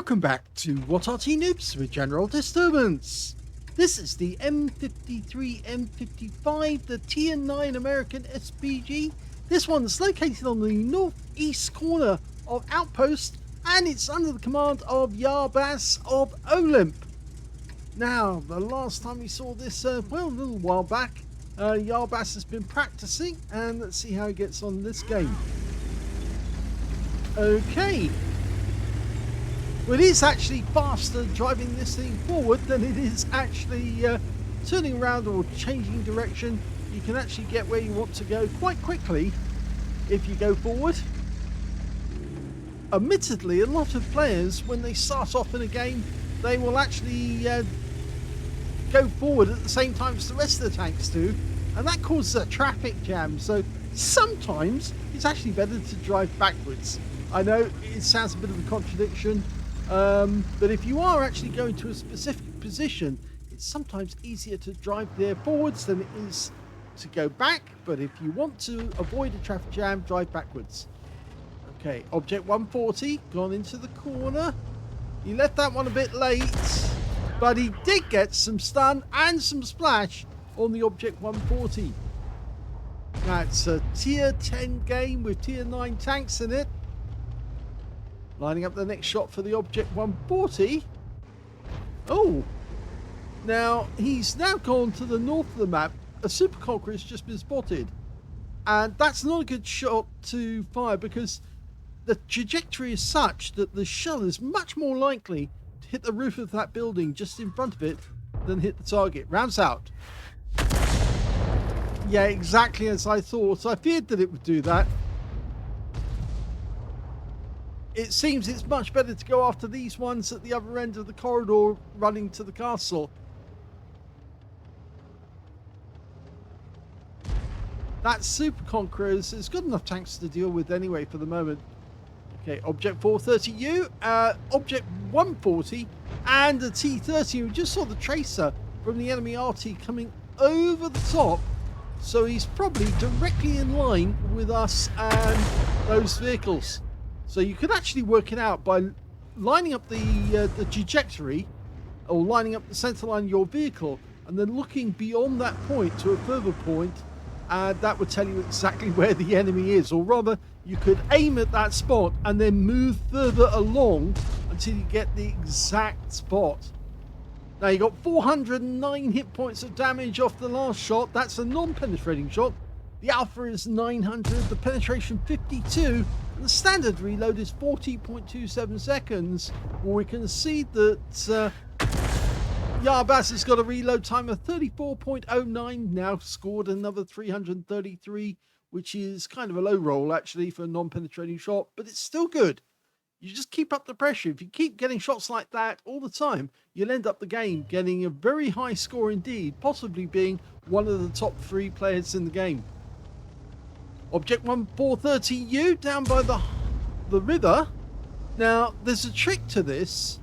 Welcome back to What Arty Noobs with General Disturbance. This is the M53 M55, the Tier 9 American SPG. This one's located on the northeast corner of Outpost, and it's under the command of Yarbaz of OLIMP. Now, the last time we saw this, well, a little while back, Yarbaz has been practicing, and let's see how he gets on this game. Okay. Well, it is actually faster driving this thing forward than it is actually turning around or changing direction. You can actually get where you want to go quite quickly if you go forward. Admittedly, a lot of players, when they start off in a game, they will actually go forward at the same time as the rest of the tanks do, and that causes a traffic jam. So sometimes it's actually better to drive backwards. I know it sounds a bit of a contradiction, but if you are actually going to a specific position, it's sometimes easier to drive there forwards than it is to go back. But if you want to avoid a traffic jam, drive backwards. Okay, object 140 gone into the corner. He left that one a bit late, but he did get some stun and some splash on the object 140. Now it's a tier 10 game with tier 9 tanks in it. Lining up the next shot for the object 140. Oh, now he's now gone to the north of the map. A super conqueror has just been spotted, and that's not a good shot to fire because the trajectory is such that the shell is much more likely to hit the roof of that building just in front of it than hit the target. Rounds out. Yeah, exactly as I thought. I feared that it would do that. It seems it's much better to go after these ones at the other end of the corridor running to the castle. That super conqueror is good enough tanks to deal with anyway for the moment. Okay, object 430U, object 140, and a T30. We just saw the tracer from the enemy Arty coming over the top, so he's probably directly in line with us and those vehicles. So you could actually work it out by lining up the trajectory, or lining up the center line of your vehicle, and then looking beyond that point to a further point, and that would tell you exactly where the enemy is. Or rather, you could aim at that spot and then move further along until you get the exact spot. Now you got 409 hit points of damage off the last shot. That's a non-penetrating shot. The alpha is 900, the penetration 52. The standard reload is 40.27 seconds. Well, we can see that Yarbaz has got a reload time of 34.09. Now scored another 333, which is kind of a low roll actually for a non-penetrating shot, but it's still good. You just keep up the pressure. If you keep getting shots like that all the time, you'll end up the game getting a very high score indeed, possibly being one of the top 3 players in the game. Object 1430U down by the river. Now, there's a trick to this.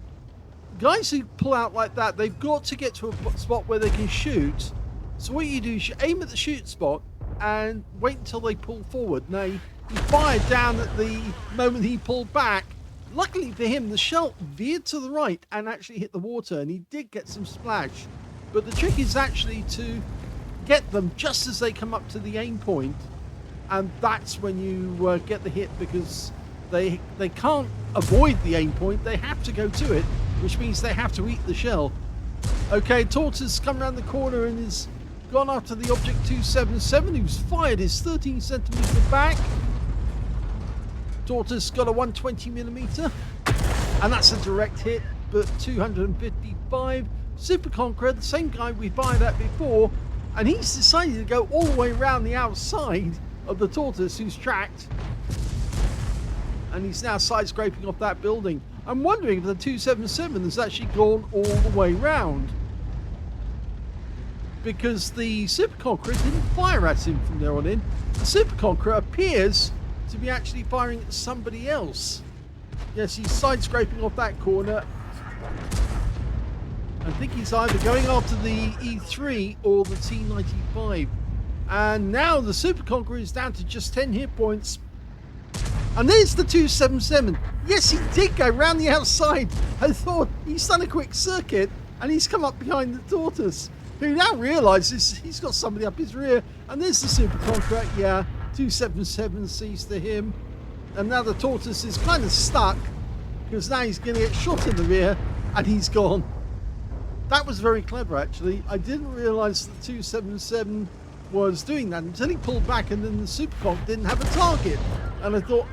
Guys who pull out like that, they've got to get to a spot where they can shoot. So what you do is you aim at the shoot spot and wait until they pull forward. Now, he fired down at the moment he pulled back. Luckily for him, the shell veered to the right and actually hit the water, and he did get some splash. But the trick is actually to get them just as they come up to the aim point. And that's when you get the hit, because they can't avoid the aim point. They have to go to it, which means they have to eat the shell. Okay, Tortoise come around the corner and has gone after the object 277, who's fired his 13 centimeter back. Tortoise got a 120mm, and that's a direct hit, but 255. Super Conqueror, the same guy we fired at before, and he's decided to go all the way around the outside of the Tortoise, who's tracked, and he's now side scraping off that building. I'm wondering if the 277 has actually gone all the way round, because the Super Conqueror didn't fire at him from there on in. The Super Conqueror appears to be actually firing at somebody else. Yes, he's side scraping off that corner. I think he's either going after the E3 or the T95. And now the Super Conqueror is down to just 10 hit points. And there's the 277. Yes, he did go round the outside. I thought he's done a quick circuit and he's come up behind the tortoise, who now realises he's got somebody up his rear. And there's the super contract. Yeah, 277 sees to him. And now the tortoise is kind of stuck because now he's going to get shot in the rear and he's gone. That was very clever, actually. I didn't realise that 277 was doing that until he pulled back and then the superconch didn't have a target. And I thought,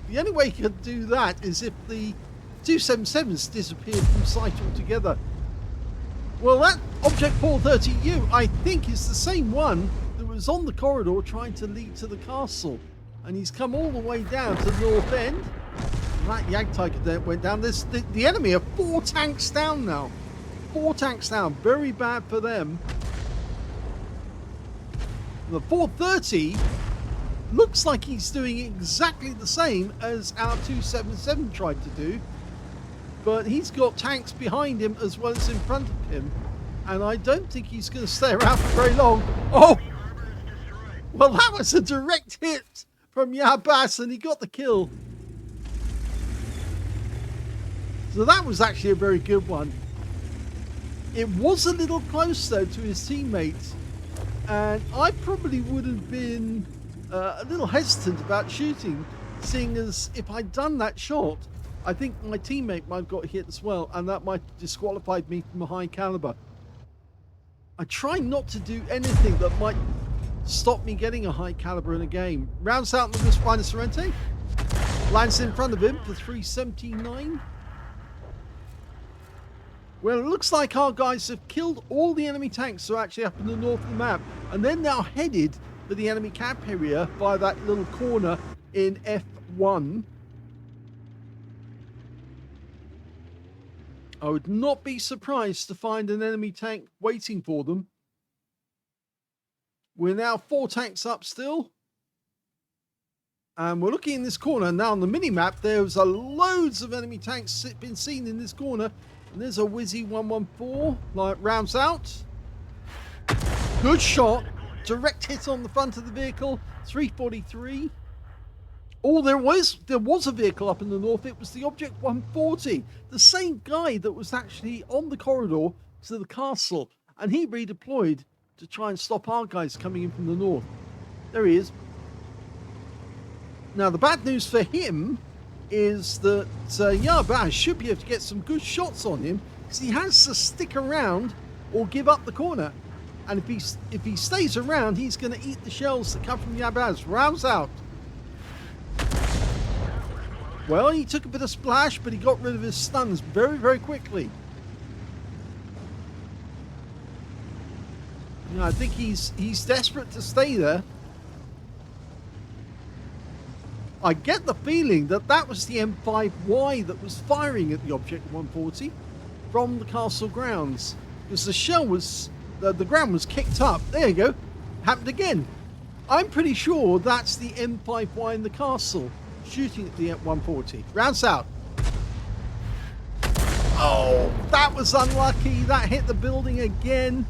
the only way he could do that is if the 277s disappeared from sight altogether. Well, that Object 430U, I think, is the same one that was on the corridor trying to lead to the castle. And he's come all the way down to the north end. And that Jagdtiger went down. There's the enemy are 4 tanks down now. 4 tanks down. Very bad for them. The 430 looks like he's doing exactly the same as our 277 tried to do, but he's got tanks behind him as well as in front of him, and I don't think he's going to stay around for very long. Oh, well, that was a direct hit from Yabas, and he got the kill. So that was actually a very good one. It was a little close, though, to his teammates, and I probably would have been a little hesitant about shooting, seeing as if I'd done that shot, I think my teammate might have got hit as well, and that might have disqualified me from a high caliber. I try not to do anything that might stop me getting a high caliber in a game. Rounds out the Spina Sorrente, lands in front of him for 379. Well, it looks like our guys have killed all the enemy tanks that are actually up in the north of the map, and they're now headed for the enemy camp area by that little corner in F1. I would not be surprised to find an enemy tank waiting for them. We're now 4 tanks up still. And we're looking in this corner. Now on the mini-map, there's loads of enemy tanks been seen in this corner. And there's a Wizzy 114, like, rounds out. Good shot. Direct hit on the front of the vehicle. 343. Oh, there was a vehicle up in the north. It was the Object 140. The same guy that was actually on the corridor to the castle. And he redeployed to try and stop our guys coming in from the north. There he is. Now, the bad news for him is that Yabaz should be able to get some good shots on him, because he has to stick around or give up the corner. And if he stays around, he's going to eat the shells that come from Yabaz. Rounds out. Well, he took a bit of splash, but he got rid of his stuns very, very quickly. You know, I think he's desperate to stay there. I get the feeling that that was the M5Y that was firing at the Object 140 from the castle grounds, because the shell was, the ground was kicked up. There you go. Happened again. I'm pretty sure that's the M5Y in the castle shooting at the M140. Rounds out. Oh, that was unlucky. That hit the building again.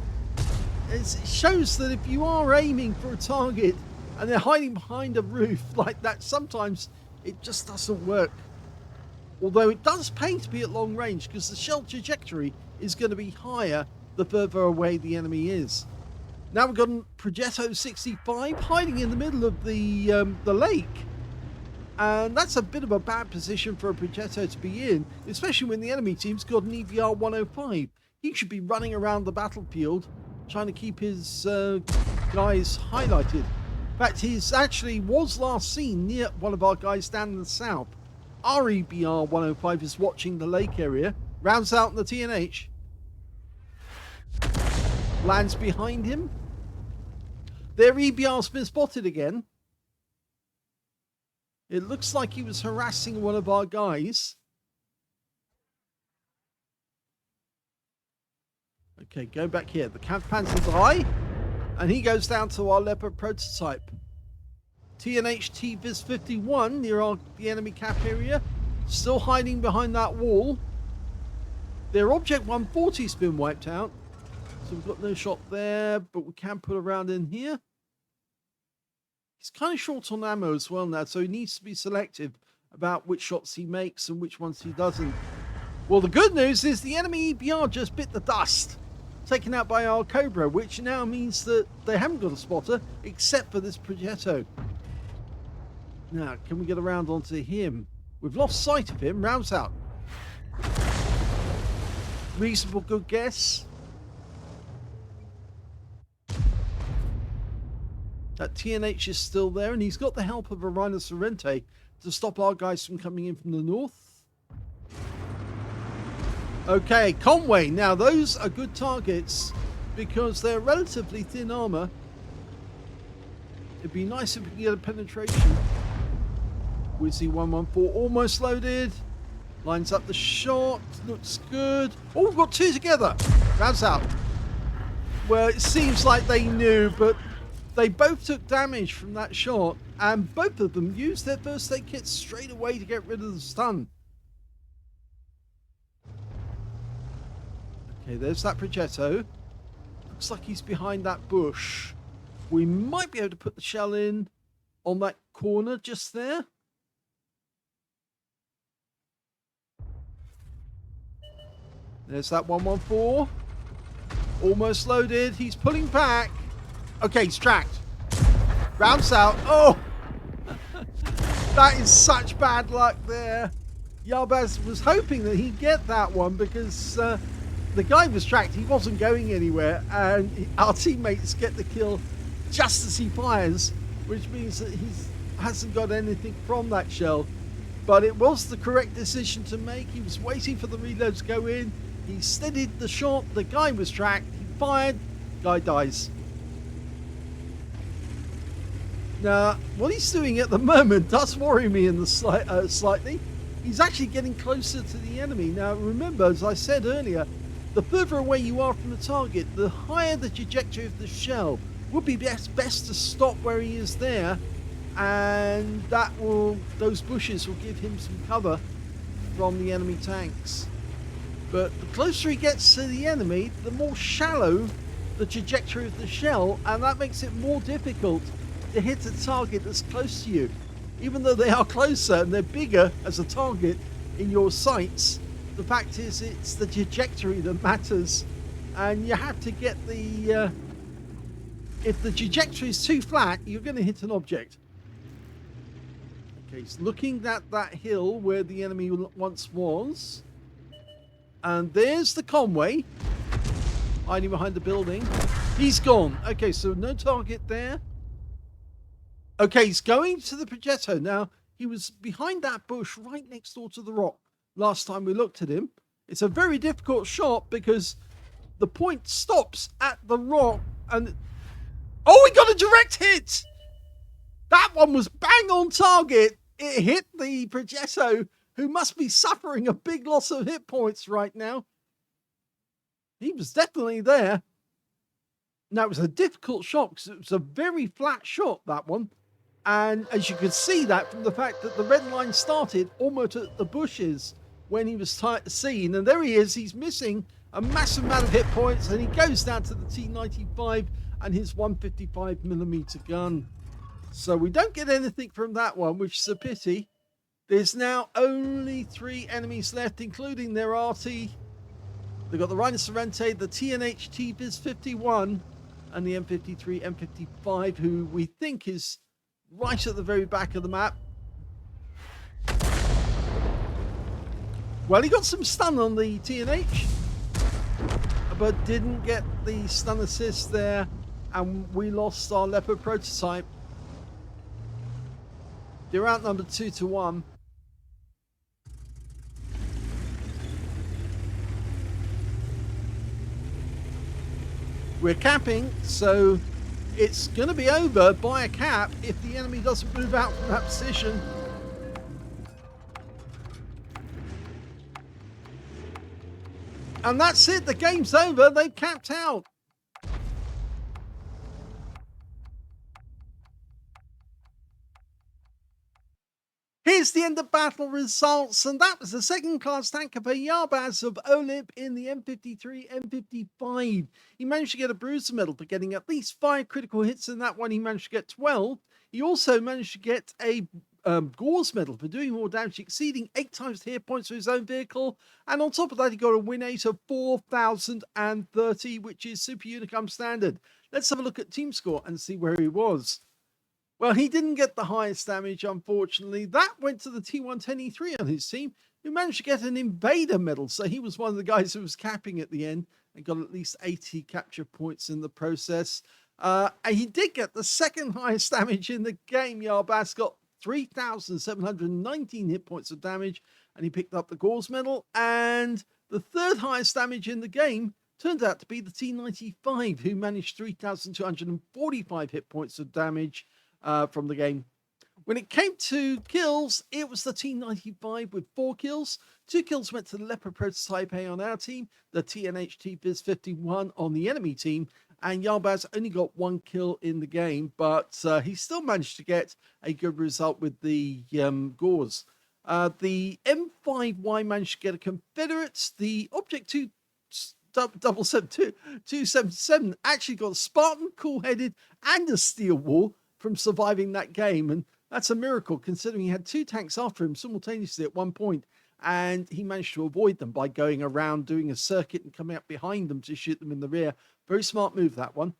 It shows that if you are aiming for a target and they're hiding behind a roof like that, sometimes it just doesn't work. Although it does pay to be at long range, because the shell trajectory is going to be higher the further away the enemy is. Now we've got a Progetto 65 hiding in the middle of the lake. And that's a bit of a bad position for a Progetto to be in, especially when the enemy team's got an EBR 105. He should be running around the battlefield trying to keep his guys highlighted. In fact, he's actually was last seen near one of our guys down in the south. Our EBR 105 is watching the lake area. Rounds out in the TNH. Lands behind him. Their EBR's been spotted again. It looks like he was harassing one of our guys. Okay, go back here. The Kampfpanzer's eye. And he goes down to our Leopard prototype. TNH T-Viz 51 near the enemy cap area. Still hiding behind that wall. Their Object 140's been wiped out. So we've got no shot there, but we can put a round in here. He's kind of short on ammo as well now, so he needs to be selective about which shots he makes and which ones he doesn't. Well, the good news is the enemy EBR just bit the dust, taken out by our Cobra, which now means that they haven't got a spotter except for this Progetto. Now, can we get around onto him? We've lost sight of him. Rounds out. Reasonable good guess. That TNH is still there, and he's got the help of a Rhino Sorrente to stop our guys from coming in from the north. Okay, Conway. Now, those are good targets because they're relatively thin armor. It'd be nice if we could get a penetration. We see 114 almost loaded. Lines up the shot. Looks good. Oh, we've got two together. Rounds out. Well, it seems like they knew, but they both took damage from that shot, and both of them used their first aid kits straight away to get rid of the stun. Okay, there's that Progetto. Looks like he's behind that bush. We might be able to put the shell in on that corner just there. There's that 114. Almost loaded. He's pulling back. Okay, he's tracked. Rounds out. Oh! That is such bad luck there. Yarbaz was hoping that he'd get that one because the guy was tracked. He wasn't going anywhere. And our teammates get the kill just as he fires, which means that he hasn't got anything from that shell. But it was the correct decision to make. He was waiting for the reload to go in. He steadied the shot. The guy was tracked. He fired. Guy dies. Now, what he's doing at the moment does worry me in the slightly. He's actually getting closer to the enemy. Now, remember, as I said earlier, the further away you are from the target, the higher the trajectory of the shell. Would be best to stop where he is there, and those bushes will give him some cover from the enemy tanks. But the closer he gets to the enemy, the more shallow the trajectory of the shell, and that makes it more difficult to hit a target that's close to you. Even though they are closer and they're bigger as a target in your sights, the fact is it's the trajectory that matters, and you have to get the if the trajectory is too flat, you're going to hit an object. Okay, he's looking at that hill where the enemy once was. And there's the Conway hiding behind the building. He's gone. Okay, so no target there. Okay, he's going to the Progetto. Now, he was behind that bush right next door to the rock last time we looked at him. It's a very difficult shot because the point stops at the rock and... Oh, we got a direct hit! That one was bang on target. It hit the Progetto, who must be suffering a big loss of hit points right now. He was definitely there. Now, it was a difficult shot because it was a very flat shot, that one. And as you could see that from the fact that the red line started almost at the bushes when he was seen. And there he is. He's missing a massive amount of hit points. And he goes down to the T95 and his 155mm gun. So we don't get anything from that one, which is a pity. There's now only 3 enemies left, including their Arty. They've got the Rhino Sorrente, the TNH T-Viz 51, and the M53 M55, who we think is right at the very back of the map. Well, he got some stun on the TNH, but didn't get the stun assist there, and we lost our Leopard prototype. They're outnumbered 2-1. We're capping, so it's going to be over by a cap if the enemy doesn't move out from that position. And that's it, the game's over, they've capped out. Here's the end of battle results, and that was the second class tanker by Yarbaz of OLIMP in the M53 M55. He managed to get a bruiser medal for getting at least 5 critical hits in that one. He managed to get 12 He also managed to get a Gauze medal for doing more damage, exceeding 8 times the hit points for his own vehicle. And on top of that, he got a win rate of 4,030, which is Super Unicum standard. Let's have a look at team score and see where he was. Well, he didn't get the highest damage, unfortunately. That went to the T110E3 on his team, who managed to get an Invader medal. So he was one of the guys who was capping at the end and got at least 80 capture points in the process. And he did get the second highest damage in the game. Yarbaz got 3,719 hit points of damage, and he picked up the Gauze medal. And the third highest damage in the game turned out to be the T95, who managed 3,245 hit points of damage from the game. When it came to kills, it was the T95 with 4 kills. 2 kills went to the Leopard Prototype A on our team, the TNHT Biz 51 on the enemy team, and Yarbaz only got 1 kill in the game, but he still managed to get a good result with the Gauze. The M5Y managed to get a Confederate. The Object 277 actually got a Spartan, Cool-Headed, and a Steel Wall from surviving that game, and that's a miracle considering he had 2 tanks after him simultaneously at one point, and he managed to avoid them by going around, doing a circuit and coming up behind them to shoot them in the rear. Very smart move, that one.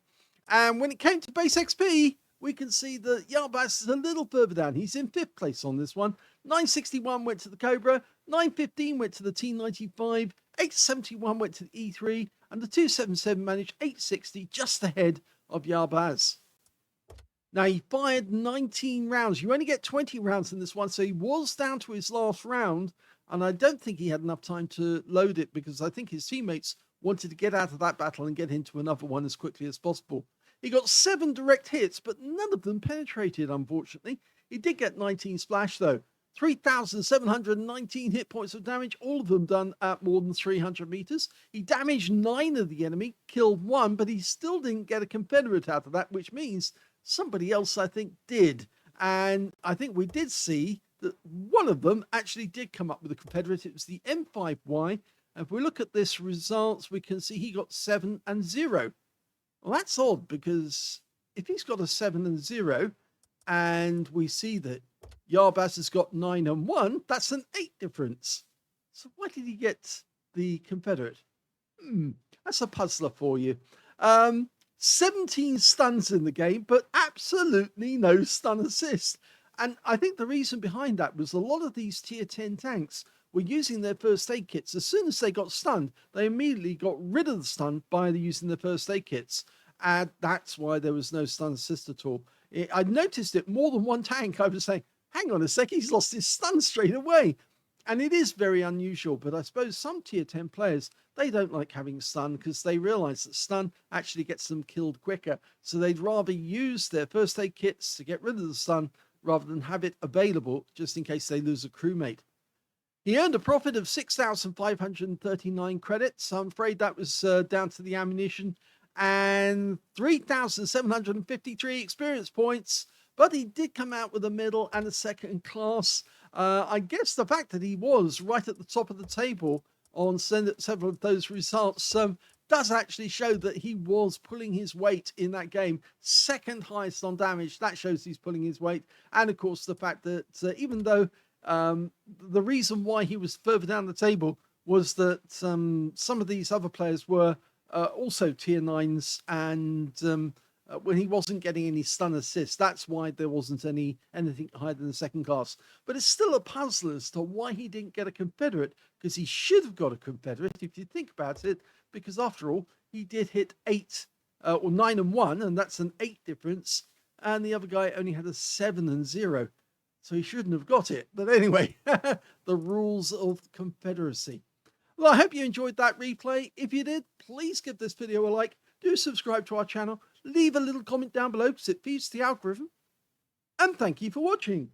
And when it came to base XP, we can see that Yarbaz is a little further down. He's in 5th place on this one. 961 went to the Cobra, 915 went to the T95, 871 went to the E3, and the 277 managed 860, just ahead of Yarbaz. Now, he fired 19 rounds. You only get 20 rounds in this one, so he was down to his last round, and I don't think he had enough time to load it because I think his teammates wanted to get out of that battle and get into another one as quickly as possible. He got 7 direct hits, but none of them penetrated, unfortunately. He did get 19 splash, though. 3,719 hit points of damage, all of them done at more than 300 meters. He damaged 9 of the enemy, killed 1, but he still didn't get a Confederate out of that, which means somebody else, I think, did. And I think we did see that one of them actually did come up with a Confederate. It was the M5Y. And if we look at this results, we can see he got 7 and 0. Well, that's odd because if he's got a 7 and 0, and we see that Yarbaz has got 9 and 1, that's an 8 difference. So why did he get the Confederate? That's a puzzler for you. 17 stuns in the game, but absolutely no stun assist. And I think the reason behind that was a lot of these tier 10 tanks were using their first aid kits. As soon as they got stunned, they immediately got rid of the stun by using their first aid kits. And that's why there was no stun assist at all. I noticed it more than one tank. I was saying, hang on a sec, he's lost his stun straight away. And it is very unusual, but I suppose some tier 10 players, they don't like having stun because they realize that stun actually gets them killed quicker. So they'd rather use their first aid kits to get rid of the stun rather than have it available just in case they lose a crewmate. He earned a profit of 6,539 credits. I'm afraid that was down to the ammunition, and 3,753 experience points. But he did come out with a medal and a second class. I guess the fact that he was right at the top of the table on several of those results does actually show that he was pulling his weight in that game. Second highest on damage. That shows he's pulling his weight. And of course, the fact that even though the reason why he was further down the table was that some of these other players were also tier 9s, and when he wasn't getting any stun assists, that's why there wasn't anything higher than the second class. But it's still a puzzle as to why he didn't get a Confederate, because he should have got a Confederate if you think about it, because after all, he did hit 8 or 9 and 1, and that's an 8 difference, and the other guy only had a 7 and 0. So he shouldn't have got it. But anyway, the rules of Confederacy. Well, I hope you enjoyed that replay. If you did, please give this video a like. Do subscribe to our channel. Leave a little comment down below because it feeds the algorithm. And thank you for watching.